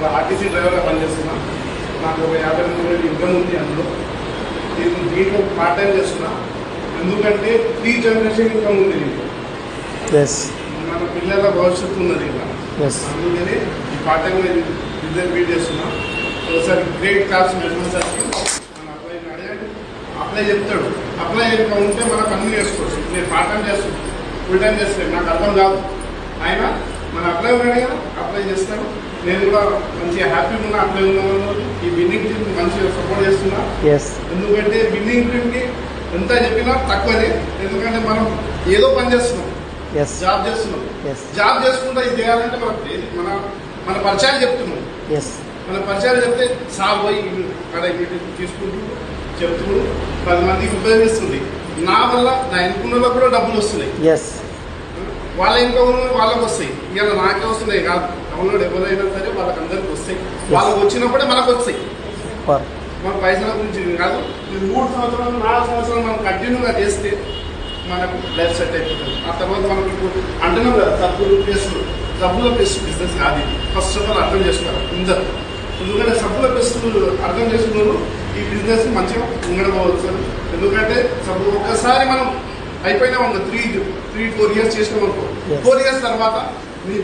ఒక ఆర్టీసీ డ్రైవర్గా పనిచేస్తున్నా. నాకు ఒక 52,000 ఇన్కమ్ ఉంది. అందులో దీంట్లో పార్ట్ టైం చేస్తున్నా. ఎందుకంటే 3 జనరేషన్ ఇన్కమ్ ఉంది దీంట్లో. మన పిల్లల భవిష్యత్తు ఉన్నది ఇలా. అందుకని ఈ పార్ట్ టైం బిజినెస్ బిల్డ్ చేస్తున్నా. ఒకసారి గ్రేట్ క్లాస్ మెజర్మెంట్ సార్కి మన అప్లైని అడగండి. అప్లై చెప్తాడు. అప్లై ఇంకా ఉంటే మనం కన్వీ చేసుకోవచ్చు. నేను పార్ట్ టైం చేస్తాను, ఫుల్ టైం చేస్తాను, నాకు అర్థం కాదు. ఆయన మన అప్లై ఉన్నాడు కదా, అప్లై చేస్తాను. నేను కూడా మంచిగా హ్యాపీగా ఉన్నా. అప్లై ఉన్నాను. ఈ విన్నింగ్ టీమ్కి మంచిగా సపోర్ట్ చేస్తున్నా. ఎందుకంటే విన్నింగ్ టీమ్కి ఎంత చెప్పినా తక్కువనే. ఎందుకంటే మనం ఏదో పని చేస్తున్నాం, జాబ్ చేస్తున్నాం. జాబ్ చేసుకుంటా ఇది చేయాలంటే మన పరిచయాలు చెప్తున్నాం. మన పరిచయాలు చెప్తే సార్ పోయి అక్కడ తీసుకుంటూ చెప్తూ 10 మందికి ఉపయోగిస్తుంది. నా వల్ల నా ఎన్నుకున్న కూడా డబ్బులు వస్తున్నాయి. వాళ్ళ ఇన్కమ్ వాళ్ళకి వస్తాయి. ఇలా నాకే వస్తున్నాయి కాదు, డౌన్లోడ్ ఎవరైనా సరే వాళ్ళకి అందరికి వస్తాయి. వాళ్ళకి వచ్చినప్పుడే మనకు వస్తాయి. మన పైసల గురించి కాదు. 3 సంవత్సరాలు 4 సంవత్సరాలు మనం కంటిన్యూగా చేస్తే మనకు లైఫ్ సెట్ అయిపోతుంది. ఆ తర్వాత మనం ఇప్పుడు అంటున్నాం కదా, సబ్బుల పేస్ట్ బిజినెస్ కాదు ఇది. ఫస్ట్ ఆఫ్ ఆల్ అర్థం చేసుకోవాలి అందరూ. ఎందుకంటే సబ్బుల పేస్ట్ అర్థం చేసుకున్నారు ఈ బిజినెస్ మంచిగా ఉండకపోవచ్చు. ఎందుకంటే సబ్బు ఒక్కసారి మనం అయిపోయినా 3-4 ఇయర్స్ చేసినాం అనుకో, 4 ఇయర్స్ తర్వాత మీ